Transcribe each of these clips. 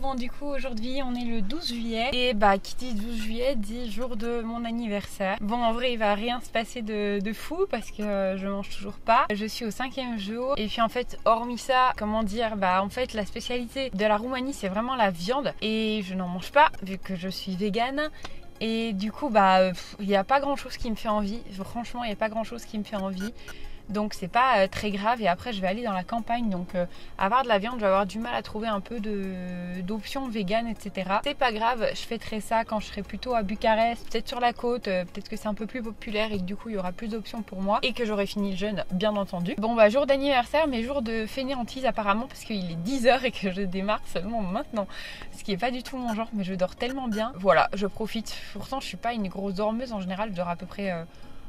Bon du coup aujourd'hui on est le 12 juillet et qui dit 12 juillet dit jour de mon anniversaire. Bon en vrai il va rien se passer de fou parce que je mange toujours pas. Je suis au 5e jour et puis en fait hormis ça, comment dire, en fait la spécialité de la Roumanie c'est vraiment la viande et je n'en mange pas vu que je suis végane. Et du coup il n'y a pas grand chose qui me fait envie. Franchement il n'y a pas grand chose qui me fait envie. Donc c'est pas très grave et après je vais aller dans la campagne donc à part de la viande je vais avoir du mal à trouver un peu d'options véganes etc. C'est pas grave, je fêterai ça quand je serai plutôt à Bucarest, peut-être sur la côte, peut-être que c'est un peu plus populaire et que du coup il y aura plus d'options pour moi et que j'aurai fini le jeûne bien entendu. Bon jour d'anniversaire mais jour de fainéantise apparemment parce qu'il est 10h et que je démarre seulement maintenant. Ce qui est pas du tout mon genre mais je dors tellement bien. Voilà, je profite. Pourtant je suis pas une grosse dormeuse en général, je dors à peu près...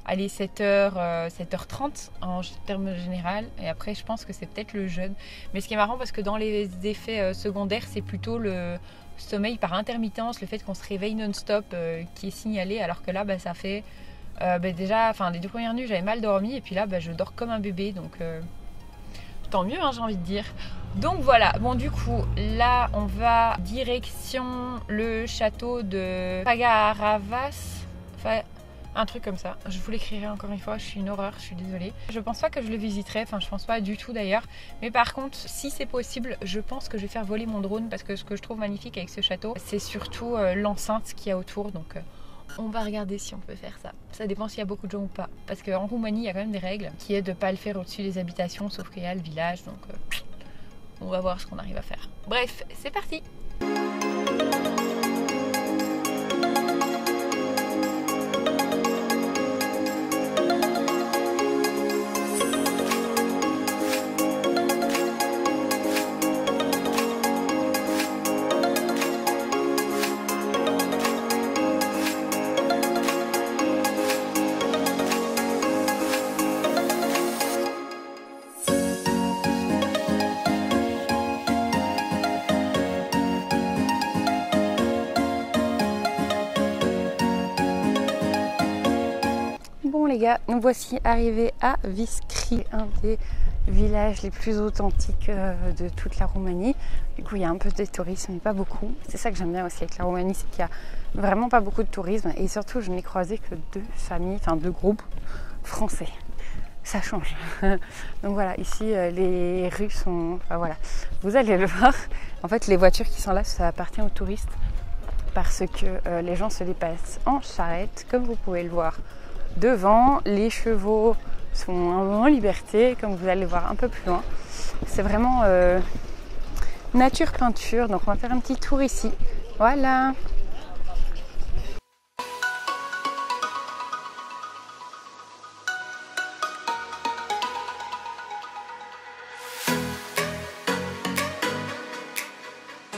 allez 7h, 7h30 en termes général et après je pense que c'est peut-être le jeûne. Mais ce qui est marrant parce que dans les effets secondaires c'est plutôt le sommeil par intermittence, le fait qu'on se réveille non-stop qui est signalé alors que là ça fait déjà, les 2 premières nuits j'avais mal dormi et puis là je dors comme un bébé donc tant mieux j'ai envie de dire. Donc voilà, bon du coup là on va direction le château de Făgăraș. Un truc comme ça, je vous l'écrirai encore une fois, je suis une horreur, je suis désolée. Je pense pas que je le visiterai, je pense pas du tout d'ailleurs. Mais par contre, si c'est possible, je pense que je vais faire voler mon drone parce que ce que je trouve magnifique avec ce château, c'est surtout l'enceinte qu'il y a autour. Donc on va regarder si on peut faire ça. Ça dépend s'il y a beaucoup de gens ou pas. Parce qu'en Roumanie, il y a quand même des règles qui est de pas le faire au-dessus des habitations, sauf qu'il y a le village. Donc on va voir ce qu'on arrive à faire. Bref, c'est parti! Bon les gars, nous voici arrivés à Vișcri, un des villages les plus authentiques de toute la Roumanie. Du coup il y a un peu de tourisme mais pas beaucoup. C'est ça que j'aime bien aussi avec la Roumanie, c'est qu'il y a vraiment pas beaucoup de tourisme et surtout je n'ai croisé que 2 familles, 2 groupes français. Ça change. Donc voilà, ici les rues sont... voilà, vous allez le voir. En fait les voitures qui sont là, ça appartient aux touristes parce que les gens se déplacent en charrette comme vous pouvez le voir. Devant, les chevaux sont en liberté, comme vous allez voir un peu plus loin. C'est vraiment nature peinture, donc on va faire un petit tour ici. Voilà.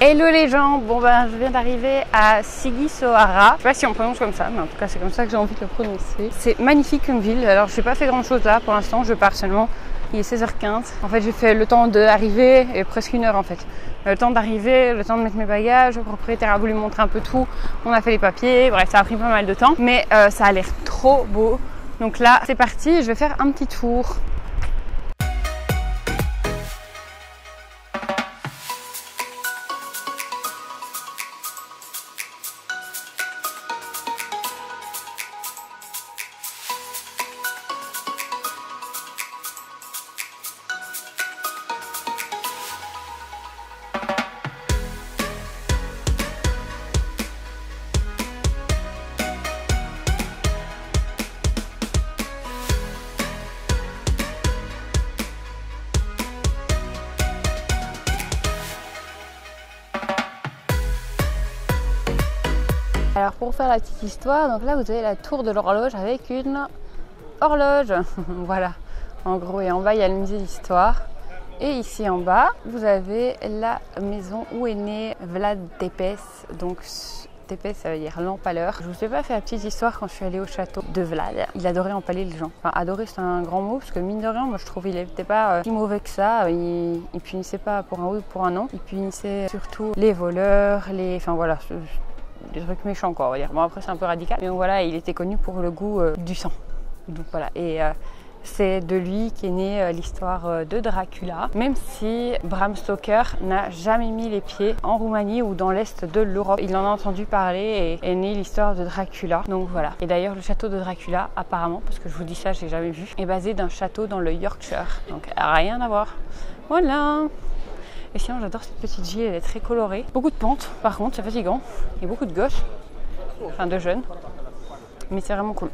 Hello les gens, je viens d'arriver à Sighișoara. Je sais pas si on prononce comme ça, mais en tout cas c'est comme ça que j'ai envie de le prononcer. C'est magnifique comme ville, alors je n'ai pas fait grand chose là pour l'instant, je pars seulement, il est 16h15. En fait j'ai fait le temps d'arriver et presque 1 heure en fait. Le temps d'arriver, le temps de mettre mes bagages, le propriétaire a voulu me montrer un peu tout, on a fait les papiers, bref ça a pris pas mal de temps. Mais ça a l'air trop beau, donc là c'est parti, je vais faire un petit tour. Alors pour faire la petite histoire, donc là vous avez la tour de l'horloge avec une horloge. Voilà, en gros, et en bas il y a le musée d'histoire. Et ici en bas, vous avez la maison où est né Vlad Tepes. Donc Tepes ça veut dire l'empaleur. Je vous ai pas fait la petite histoire quand je suis allée au château de Vlad. Il adorait empaler les gens. Enfin adorer c'est un grand mot parce que mine de rien, moi je trouve qu'il n'était pas si mauvais que ça. Il punissait pas pour un oui ou pour un non. Il punissait surtout les voleurs, enfin voilà, des trucs méchants quoi on va dire. Bon après c'est un peu radical. Mais voilà, il était connu pour le goût du sang. Donc voilà, et C'est de lui qu'est née l'histoire de Dracula, même si Bram Stoker n'a jamais mis les pieds en Roumanie ou dans l'est de l'Europe. Il en a entendu parler et est née l'histoire de Dracula. Donc voilà. Et d'ailleurs, le château de Dracula, apparemment, parce que je vous dis ça, j'ai jamais vu, est basé d'un château dans le Yorkshire. Donc rien à voir. Voilà. Et sinon, j'adore cette petite ville, elle est très colorée. Beaucoup de pentes, par contre, c'est fatigant. Et beaucoup de gosses, enfin de jeunes. Mais c'est vraiment cool.